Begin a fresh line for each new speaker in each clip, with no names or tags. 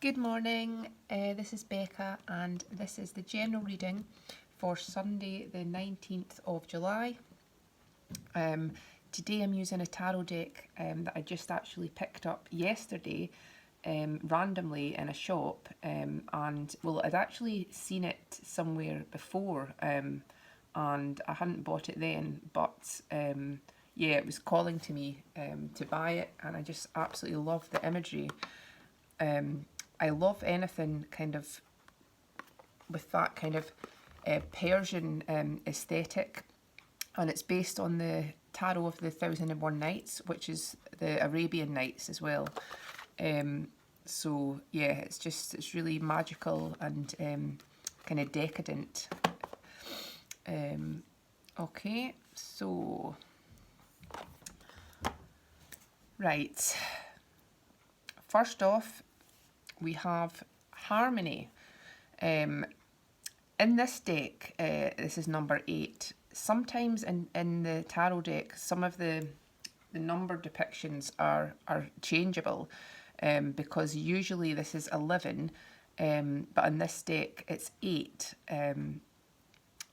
Good morning, this is Becca and this is the general reading for Sunday the 19th of July. Today I'm using a tarot deck that I just actually picked up yesterday randomly in a shop and well, I'd actually seen it somewhere before and I hadn't bought it then, but yeah, it was calling to me to buy it, and I just absolutely love the imagery. I love anything kind of with that kind of Persian aesthetic, and it's based on the tarot of the 1001 Nights, which is the Arabian Nights as well. So yeah, it's really magical and kind of decadent. Okay, so right, first off we have Harmony. In this deck, this is number 8. Sometimes in the tarot deck, some of the number depictions are changeable, because usually this is 11, but in this deck it's 8.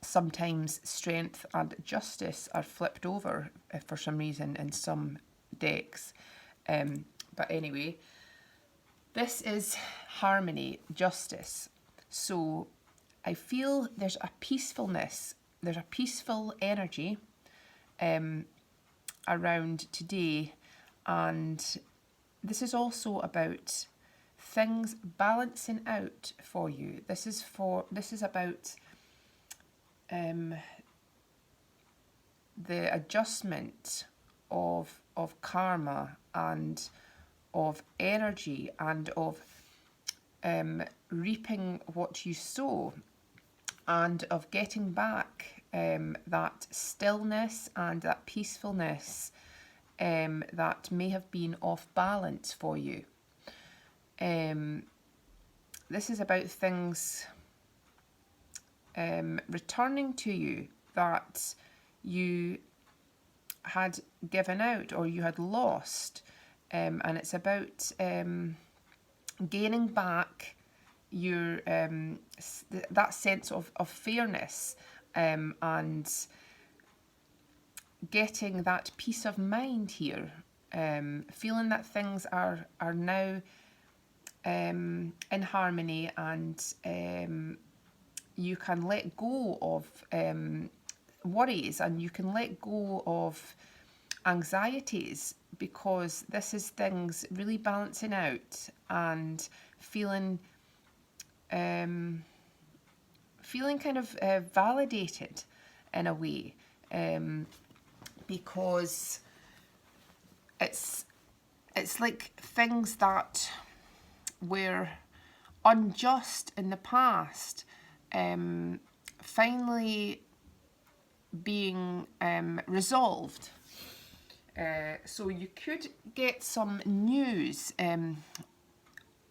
Sometimes strength and justice are flipped over for some reason in some decks. But anyway, this is Harmony, justice. So I feel there's a peacefulness, there's a peaceful energy around today, and this is also about things balancing out for you. This is about the adjustment of karma and of energy and of reaping what you sow, and of getting back that stillness and that peacefulness that may have been off balance for you. This is about things returning to you that you had given out or you had lost, and it's about gaining back your that sense of fairness, and getting that peace of mind here, feeling that things are now in harmony, and you can let go of worries, and you can let go of anxieties, because this is things really balancing out and feeling kind of validated in a way, because it's like things that were unjust in the past finally being resolved. So you could get some news.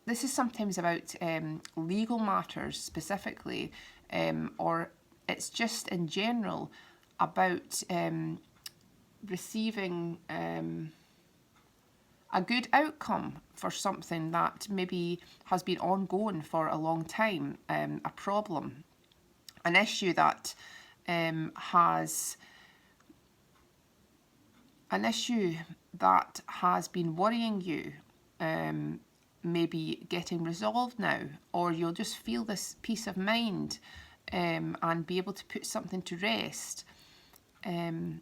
This is sometimes about legal matters specifically, or it's just in general about receiving a good outcome for something that maybe has been ongoing for a long time, a problem, an issue that has been worrying you, maybe getting resolved now, or you'll just feel this peace of mind and be able to put something to rest. And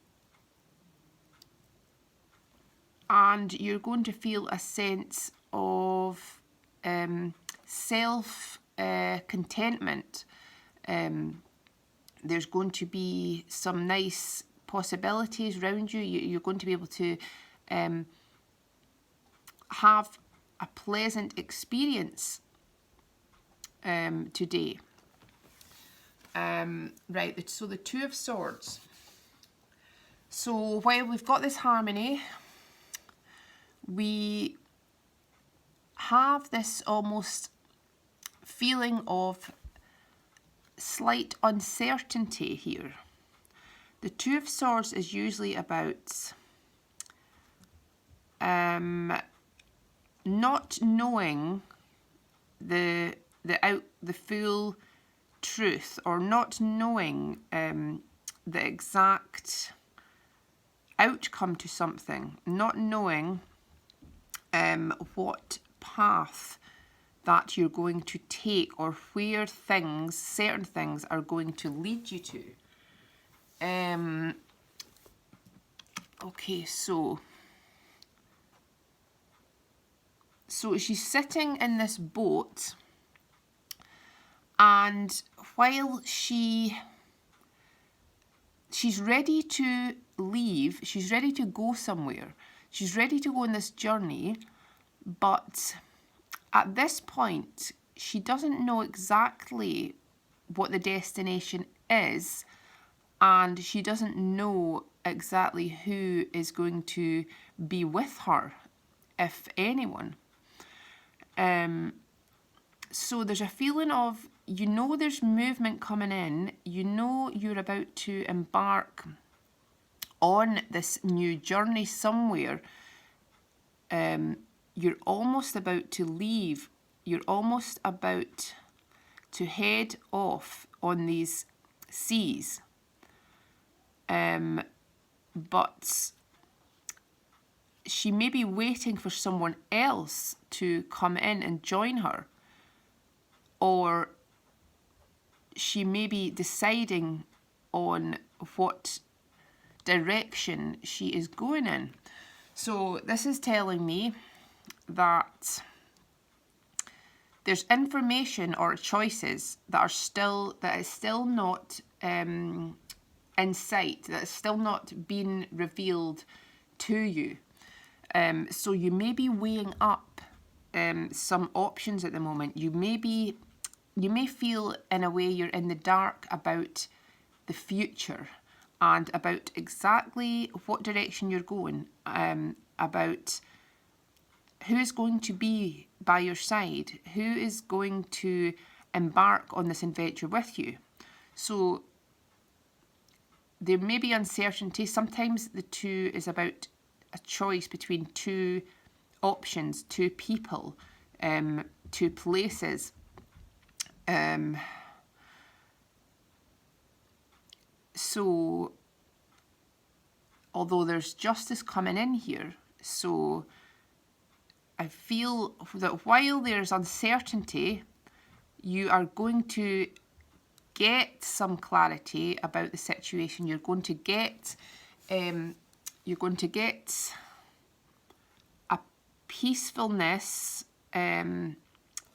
you're going to feel a sense of self-contentment. There's going to be some nice possibilities around you. You're going to be able to have a pleasant experience today. Right, so the Two of Swords. So while we've got this harmony, we have this almost feeling of slight uncertainty here. The Two of Swords is usually about not knowing the full truth, or not knowing the exact outcome to something, not knowing what path that you're going to take, or where certain things are going to lead you to. Okay, so she's sitting in this boat, and while she's ready to leave, she's ready to go somewhere, she's ready to go on this journey, but at this point she doesn't know exactly what the destination is, and she doesn't know exactly who is going to be with her, if anyone. So there's a feeling of, there's movement coming in, you're about to embark on this new journey somewhere. You're almost about to leave, you're almost about to head off on these seas. But she may be waiting for someone else to come in and join her, or she may be deciding on what direction she is going in. So this is telling me that there's information or choices that is still not in sight, that is still not being revealed to you. So you may be weighing up some options at the moment. You may feel in a way you're in the dark about the future and about exactly what direction you're going, about who is going to be by your side, who is going to embark on this adventure with you. So there may be uncertainty. Sometimes the two is about a choice between two options, two people, two places. So although there's justice coming in here, so I feel that while there's uncertainty, you are going to get some clarity about the situation. You're going to get a peacefulness,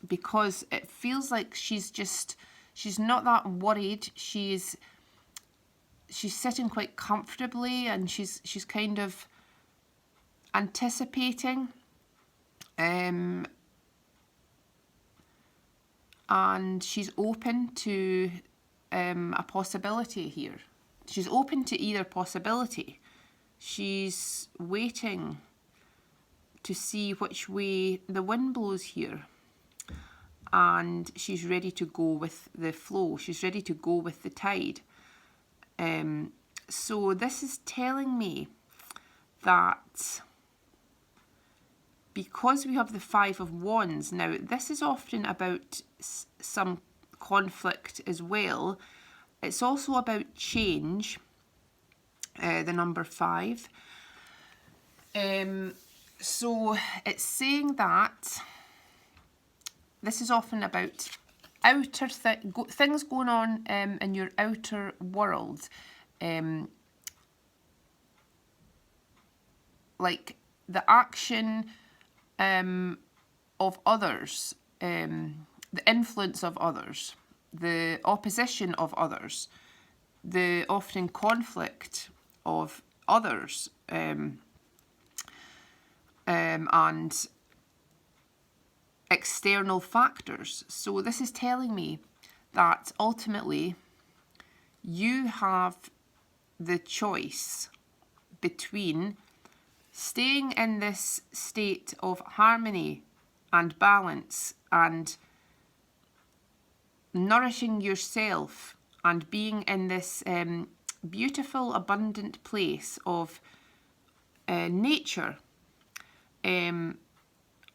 because it feels like she's not that worried. She's sitting quite comfortably, and she's kind of anticipating, and she's open to a possibility here. She's open to either possibility. She's waiting to see which way the wind blows here, and she's ready to go with the flow. She's ready to go with the tide. So this is telling me that because we have the Five of Wands, now this is often about some conflict as well. It's also about change, the number 5. So it's saying that this is often about outer things going on in your outer world, like the action of others, the influence of others, the opposition of others, the often conflict of others, and external factors. So this is telling me that ultimately you have the choice between staying in this state of harmony and balance and nourishing yourself and being in this beautiful, abundant place of nature,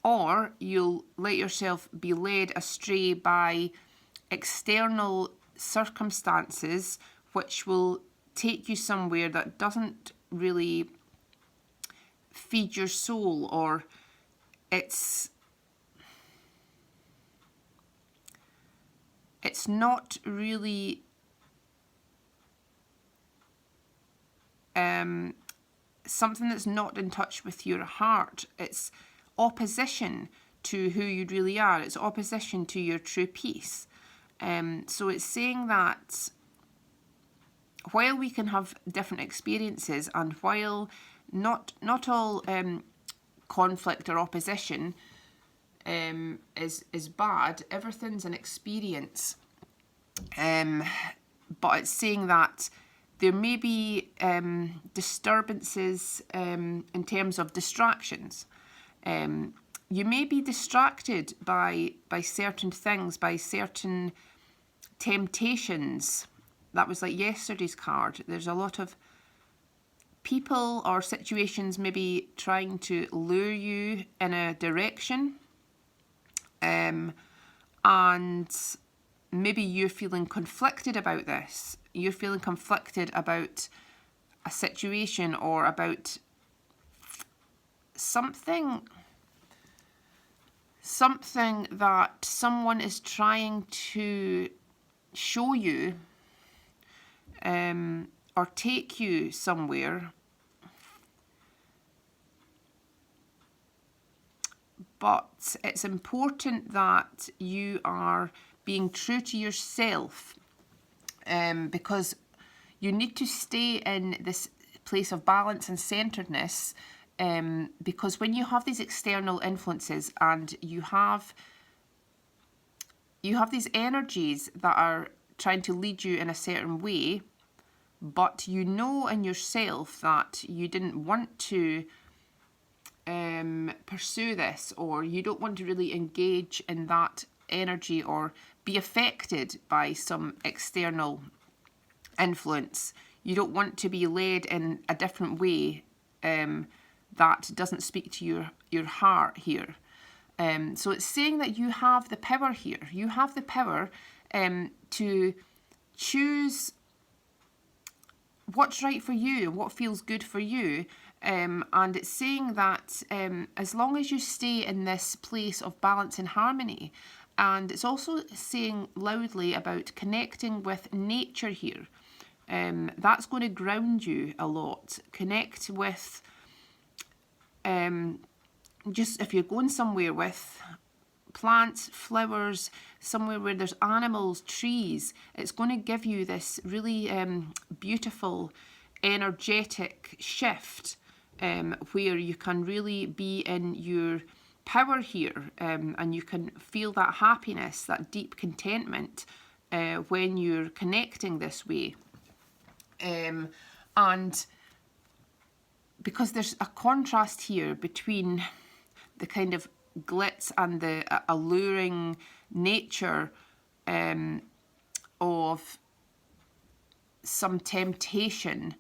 or you'll let yourself be led astray by external circumstances which will take you somewhere that doesn't really feed your soul, or it's not really something that's not in touch with your heart. It's opposition to who you really are. It's opposition to your true peace. So it's saying that while we can have different experiences, and while not all conflict or opposition is bad, everything's an experience. But it's saying that there may be disturbances in terms of distractions. You may be distracted by certain things, by certain temptations. That was like yesterday's card. There's a lot of people or situations maybe trying to lure you in a direction, and maybe you're feeling conflicted about this. You're feeling conflicted about a situation or about something that someone is trying to show you, or take you somewhere. But it's important that you are being true to yourself, because you need to stay in this place of balance and centeredness, because when you have these external influences and you have these energies that are trying to lead you in a certain way, but you know in yourself that you didn't want to pursue this, or you don't want to really engage in that energy or be affected by some external influence. You don't want to be led in a different way that doesn't speak to your heart here. So it's saying that you have the power here. You have the power to choose what's right for you, what feels good for you. And it's saying that as long as you stay in this place of balance and harmony, and it's also saying loudly about connecting with nature here. That's going to ground you a lot. Connect with, just if you're going somewhere with plants, flowers, somewhere where there's animals, trees, it's going to give you this really beautiful, energetic shift, where you can really be in your power here, and you can feel that happiness, that deep contentment when you're connecting this way. And because there's a contrast here between the kind of glitz and the alluring nature of some temptation,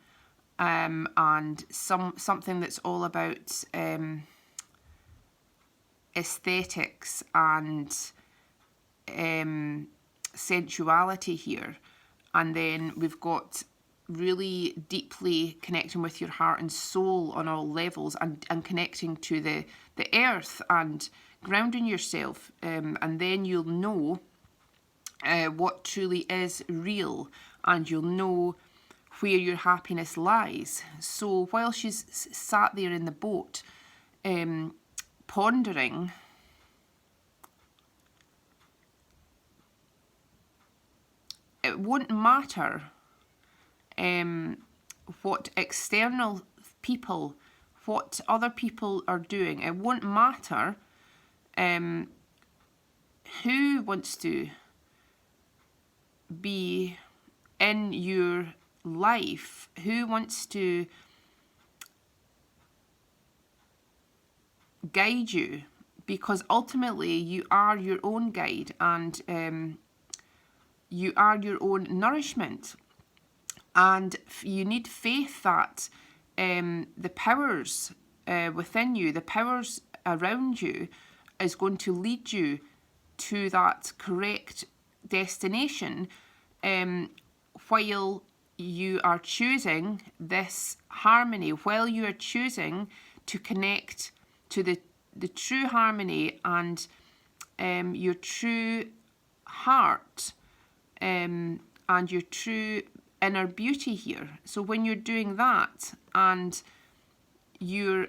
and something that's all about aesthetics and sensuality here. And then we've got really deeply connecting with your heart and soul on all levels, and connecting to the earth and grounding yourself, and then you'll know what truly is real, and you'll know where your happiness lies. So while she's sat there in the boat pondering, it won't matter what external people, what other people are doing. It won't matter who wants to be in your life, who wants to guide you, because ultimately you are your own guide, and you are your own nourishment. And you need faith that the powers within you, the powers around you, is going to lead you to that correct destination, while you are choosing this harmony, while you are choosing to connect to the true harmony and your true heart, and your true inner beauty here. So when you're doing that and you're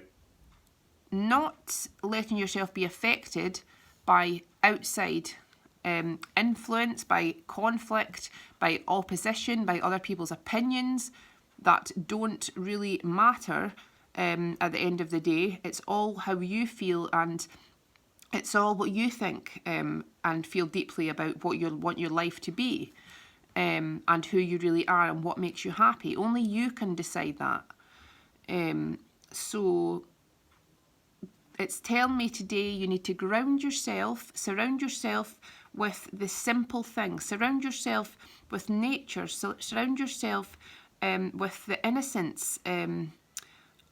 not letting yourself be affected by outside influence, by conflict, by opposition, by other people's opinions that don't really matter at the end of the day. It's all how you feel, and it's all what you think and feel deeply about what you want your life to be, and who you really are and what makes you happy. Only you can decide that. So it's telling me today you need to ground yourself, surround yourself with the simple things, surround yourself with nature, surround yourself with the innocence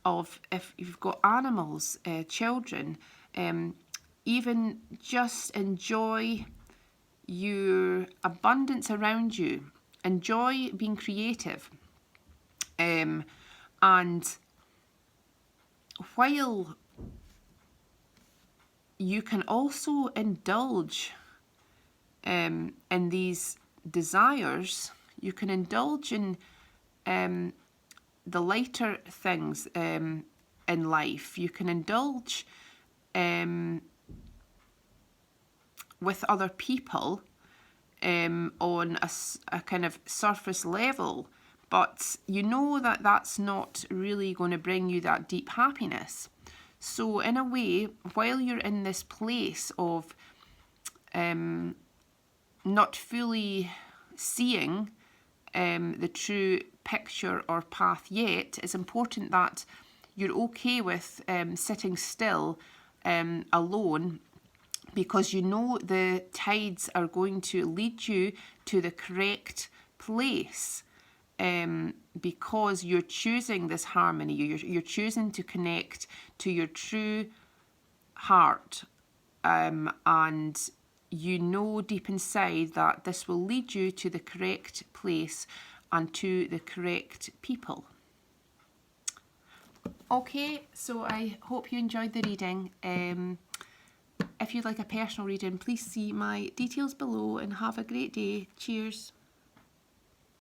of, if you've got animals, children, even just enjoy your abundance around you, enjoy being creative, and while you can also indulge in these desires, you can indulge in the lighter things in life. You can indulge with other people on a kind of surface level, but you know that that's not really going to bring you that deep happiness. So in a way, while you're in this place of not fully seeing the true picture or path yet, it's important that you're okay with sitting still alone, because you know the tides are going to lead you to the correct place, because you're choosing this harmony, you're choosing to connect to your true heart, and you know deep inside that this will lead you to the correct place and to the correct people. Okay, so I hope you enjoyed the reading. If you'd like a personal reading, please see my details below, and have a great day. Cheers.